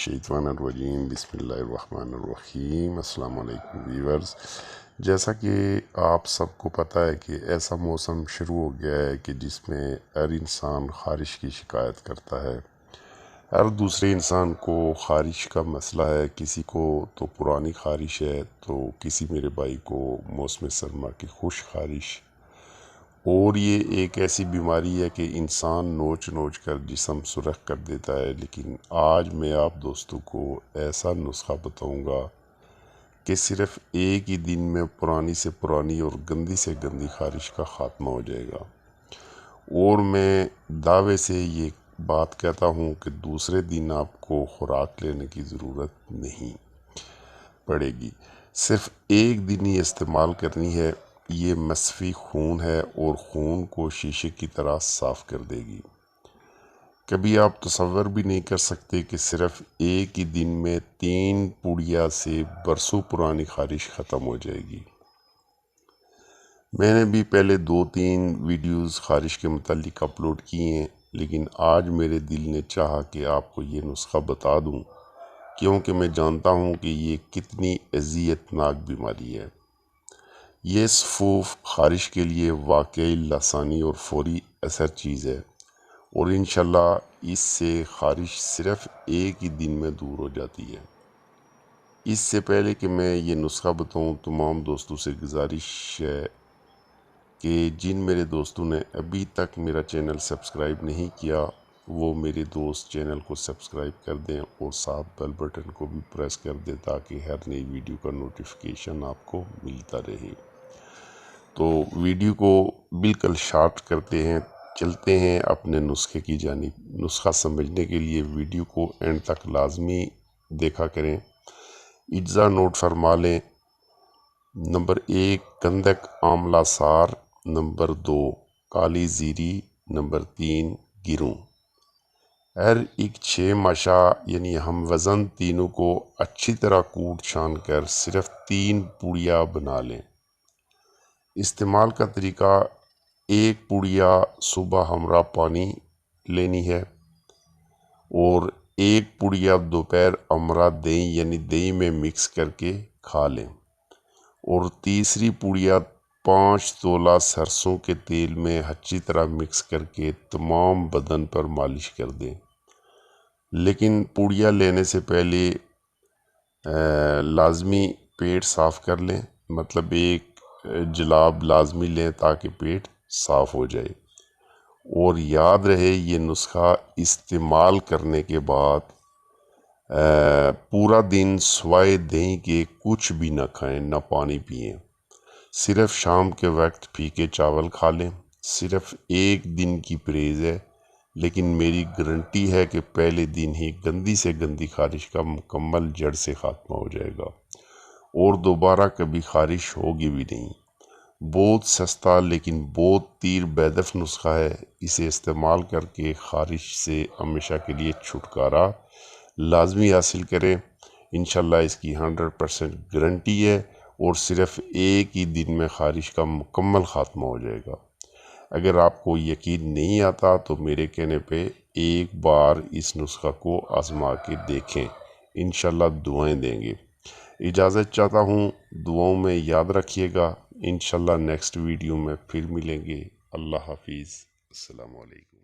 الشیطان الرجیم بسم اللہ الرحمن الرحیم۔ السلام علیکم ویورز، جیسا کہ آپ سب کو پتہ ہے کہ ایسا موسم شروع ہو گیا ہے کہ جس میں ہر انسان خارش کی شکایت کرتا ہے۔ ہر دوسرے انسان کو خارش کا مسئلہ ہے، کسی کو تو پرانی خارش ہے تو کسی میرے بھائی کو موسم سرما کی خشک خارش، اور یہ ایک ایسی بیماری ہے کہ انسان نوچ نوچ کر جسم سرخ کر دیتا ہے۔ لیکن آج میں آپ دوستوں کو ایسا نسخہ بتاؤں گا کہ صرف ایک ہی دن میں پرانی سے پرانی اور گندی سے گندی خارش کا خاتمہ ہو جائے گا، اور میں دعوے سے یہ بات کہتا ہوں کہ دوسرے دن آپ کو خوراک لینے کی ضرورت نہیں پڑے گی، صرف ایک دن ہی استعمال کرنی ہے۔ یہ مصفی خون ہے اور خون کو شیشے کی طرح صاف کر دے گی۔ کبھی آپ تصور بھی نہیں کر سکتے کہ صرف ایک ہی دن میں 3 پوڑیا سے برسوں پرانی خارش ختم ہو جائے گی۔ میں نے بھی پہلے 2-3 ویڈیوز خارش کے متعلق اپلوڈ کیے ہیں، لیکن آج میرے دل نے چاہا کہ آپ کو یہ نسخہ بتا دوں، کیونکہ میں جانتا ہوں کہ یہ کتنی اذیت ناک بیماری ہے۔ یہ سفوف خارش کے لیے واقعی لسانی اور فوری اثر چیز ہے، اور انشاءاللہ اس سے خارش صرف ایک ہی دن میں دور ہو جاتی ہے۔ اس سے پہلے کہ میں یہ نسخہ بتاؤں، تمام دوستوں سے گزارش ہے کہ جن میرے دوستوں نے ابھی تک میرا چینل سبسکرائب نہیں کیا، وہ میرے دوست چینل کو سبسکرائب کر دیں اور ساتھ بیل بٹن کو بھی پریس کر دیں تاکہ ہر نئی ویڈیو کا نوٹیفیکیشن آپ کو ملتا رہے۔ تو ویڈیو کو بالکل شارٹ کرتے ہیں، چلتے ہیں اپنے نسخے کی جانب۔ نسخہ سمجھنے کے لیے ویڈیو کو اینڈ تک لازمی دیکھا کریں۔ اجزا نوٹ فرما لیں۔ نمبر 1 گندک آملہ سار، نمبر 2 کالی زیری، نمبر 3 گروں۔ ہر ایک 6 ماشا یعنی ہم وزن تینوں کو اچھی طرح کوٹ چھان کر صرف 3 پوڑیا بنا لیں۔ استعمال کا طریقہ: 1 پوڑیا صبح ہمراہ پانی لینی ہے، اور 1 پوڑیا دوپہر ہمراہ دہی یعنی دہی میں مکس کر کے کھا لیں، اور تیسری پوڑیا 5 تولہ سرسوں کے تیل میں اچھی طرح مکس کر کے تمام بدن پر مالش کر دیں۔ لیکن پوڑیا لینے سے پہلے لازمی پیٹ صاف کر لیں، مطلب ایک جلاب لازمی لیں تاکہ پیٹ صاف ہو جائے۔ اور یاد رہے یہ نسخہ استعمال کرنے کے بعد پورا دن سوائے دہی کے کچھ بھی نہ کھائیں، نہ پانی پئیں، صرف شام کے وقت پھیکے چاول کھا لیں۔ صرف ایک دن کی پرہیز ہے، لیکن میری گارنٹی ہے کہ پہلے دن ہی گندی سے گندی خارش کا مکمل جڑ سے خاتمہ ہو جائے گا، اور دوبارہ کبھی خارش ہوگی بھی نہیں۔ بہت سستا لیکن بہت تیر بیدف نسخہ ہے۔ اسے استعمال کر کے خارش سے ہمیشہ کے لیے چھٹکارا لازمی حاصل کریں۔ انشاءاللہ اس کی 100% گارنٹی ہے، اور صرف ایک ہی دن میں خارش کا مکمل خاتمہ ہو جائے گا۔ اگر آپ کو یقین نہیں آتا تو میرے کہنے پہ ایک بار اس نسخہ کو آزما کے دیکھیں، انشاءاللہ دعائیں دیں گے۔ اجازت چاہتا ہوں، دعاؤں میں یاد رکھیے گا۔ انشاءاللہ نیکسٹ ویڈیو میں پھر ملیں گے۔ اللہ حافظ، السلام علیکم۔